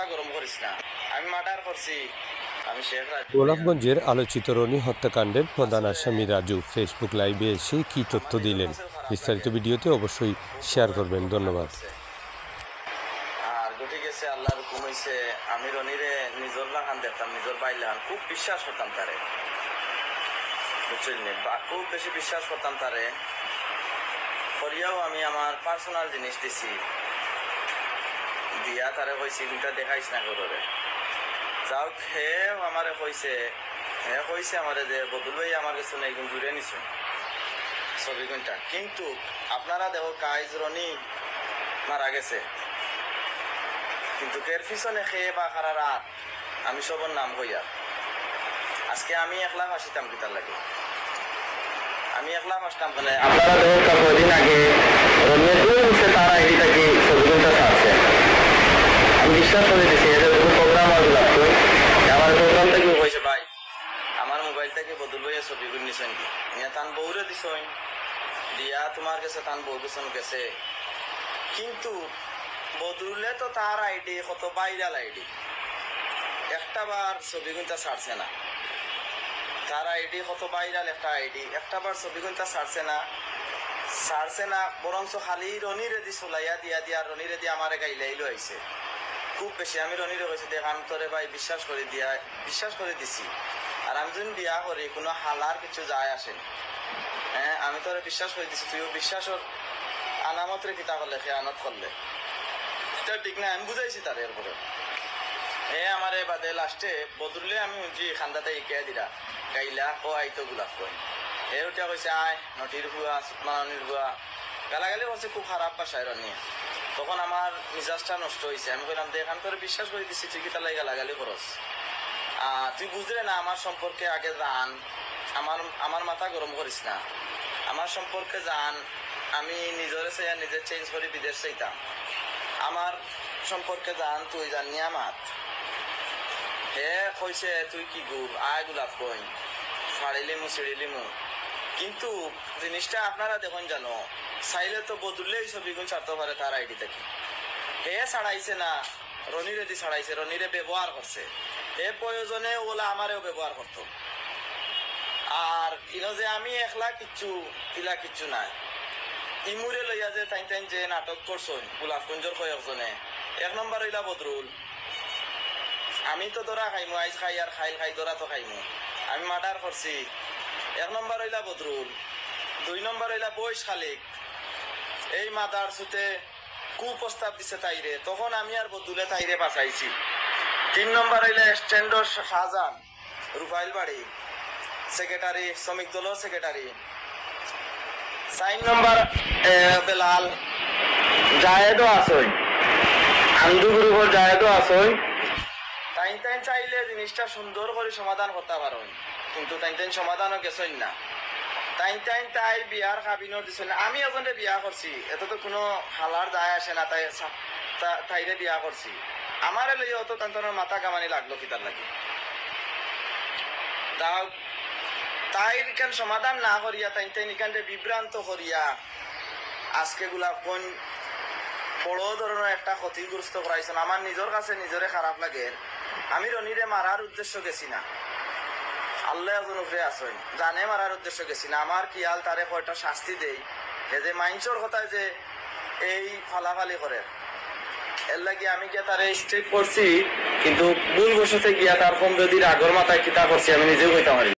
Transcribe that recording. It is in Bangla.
মাথা গরম করিস না, আমি মার্ডার করছি, আমি শেখ রাজু। গোলাপগঞ্জের আলোচিত রনি হত্যাকাণ্ডের প্রধান আসামি রাজু ফেসবুক লাইভে এসে কি তথ্য দিলেন, বিস্তারিত ভিডিওতে অবশ্যই শেয়ার করবেন। ধন্যবাদ। আর গটি গেছে আল্লাহর হুকুম হইছে, আমি রনিরে নিজর লাগান দেখতাম, নিজর বাইলান খুব বিশ্বাস করতাম তারে, বুঝছেন, খুব বেশি বিশ্বাস করতাম তারে। করিয়াও আমি আমার পার্সোনাল জিনিস দিছি, দিয়া তারে কইছি দুইটা দেখাইস না করে যাও। হে আমারে কইছে, হে কইছে আমারে যে বদুল ভাই আমার কাছে নেই গুণ জুড়ে নিছ ছবি গুণটা, কিন্তু আপনারা দেখো কাইজ রনি মারা গেছে, কিন্তু এর পিছনে খেয়ে বা খারা রাত আমি সবর নাম হইয়া আজকে আমি একলা ফাঁসিতাম কিতার লাগে, আমি একলা ফাঁসতাম। মানে আপনারা দেখো কদিন আগে তার আইডি থেকে ছবি গুণটা ছাড়ছে, আমি বিশ্বাস করে দিচ্ছি এদের প্রোগ্রাম লাগতো। আমার প্রোগ্রাম থেকে কইছে ভাই আমার মোবাইল থেকে বদল হইয়া ছবি গুণ নিছেন কি নিয়ে তান বউরে দিছই দিয়া তোমার কাছে তান বউ পিছন গেছে, কিন্তু বদরুলে তো তার আইডি কত ভাইরাল আইডি, একটা বার ছবি গুণটা ছাড়ছে না, তার আইডি কত ভাইরাল একটা আইডি, একটা বার ছবি গুণটা ছাড়ছে না, বরঞ্চ খালি রনিরে দি চলাইয়া দিয়া দিয়া রনিরে দিয়ে আমারে গাইলাইলো আইছে খুব বেশি। আমি রনিরে কইছি দেখ আমি তোরে ভাই বিশ্বাস করে দিছি, আর আমি যদি বিয়া করি কোনো হালার কিছু যায় আসে, হ্যাঁ আমি তোরে বিশ্বাস করে দিছি, তুইও বিশ্বাসর আনামত রে কিতা করলে খেয়ানত করলে এটা ঠিক না, আমি বুঝাইছি তার এরপরে। হে আমার এ বাদে লাস্টে বদরুলে আমি শুনছি খান্দাতে ইকিয়া দিলা গাইলা ও আইতো গোলাপ কই, হে উঠা কইছে আয় নটির ভুয়া সুতমানির ভুয়া গালাগালি করছে খুব খারাপ ভাষায় রনি। তখন আমার মিজাজটা নষ্ট হয়েছে, আমি কইলাম দেখ আমি তোর বিশ্বাস করে দিচ্ছি তুই কি তার লাগে গালাগালি করস, তুই বুঝলে না আমার সম্পর্কে আগে জান, আমার মাথা গরম করিস না, আমার সম্পর্কে জান, আমি নিজরে চাই নিজে চেঞ্জ করে বিদেশ চাইতাম, আমার সম্পর্কে জান তুই জানি আমার। হে কইছে তুই কি গুল আয় গোলাপ কই ফাড়িলিমু ছিড়িলিমু, কিন্তু জিনিসটা আপনারা দেখুন জানো চাইলে তো বদললেই ছবি গুণ ছাড়তে পারে তার আইডি থেকে। হে ছাড়াইছে না, রনিরে দি ছাড়াইছে, রনিরে ব্যবহার করছে, হে প্রয়োজনে ওলা আমারেও ব্যবহার করতো। আর ইনো যে আমি একলা কিচ্ছু নাই, ইমুরে লইয়া যে টাইম যে নাটক করছেন গোলাপগঞ্জের কয়েকজনে, এক নম্বর হইলা বদরুল, আমি তো ধরা খাইমু আইজ খাই আর খাই ধরা তো খাইমু, আমি মার্ডার করছি, এক নম্বর হইলা বদরুল। দুই নম্বর হইলা বয়স খালিক, এই মাদার সুতে কুপ্রস্তাব দিছে তাইরে, তখন আমি আর বদুলে তাইরে বাঁচাইছি। তিন নম্বর হইলে স্ট্যান্ডার্ড শাহজাহান রুফাইল বাড়ি সেক্রেটারি, শ্রমিক দলের সেক্রেটারি। 4 নম্বর বেলাল জায়েদও আসই, আন্দু গ্রুপের জায়েদও আসই। তাইন চাইলে জিনিসটা সুন্দর করে সমাধান করতে পারেন, কিন্তু তাইন সমাধানও গেছেন না। তাই বিয়ার কাবিনর দিছিল, আমি এজনে বিয়া করছি, এত তো কোনো হালার যায় আসে না, তাইরে বিয়া করছি, আমার লইয়া অত তান্তনের মাথা কামানি লাগলো কিতার লাগে। তাই কেন সমাধান না করিয়া তাই এখান বিভ্রান্ত করিয়া আজকে গোলাপগঞ্জ বড় ধরনের একটা ক্ষতিগ্রস্ত করাইছেন। আমার নিজের কাছে নিজরে খারাপ লাগে, আমি রনিরে মারার উদ্দেশ্য গেছি না, আল্লাহ একজন উপরে আসেন জানে মারার উদ্দেশ্য গেছি না, আমার কিয়াল তারে কয়টা শাস্তি দেই, এ যে মাইন্সর কথায় যে এই ফালাফালি করে এর লাগে আমি গিয়া তারে স্ট্রিপ করছি, কিন্তু ভুল বসতে গিয়া তার কম যদি আগর মাথায় কিতা করছি আমি নিজেও কইতে পারি।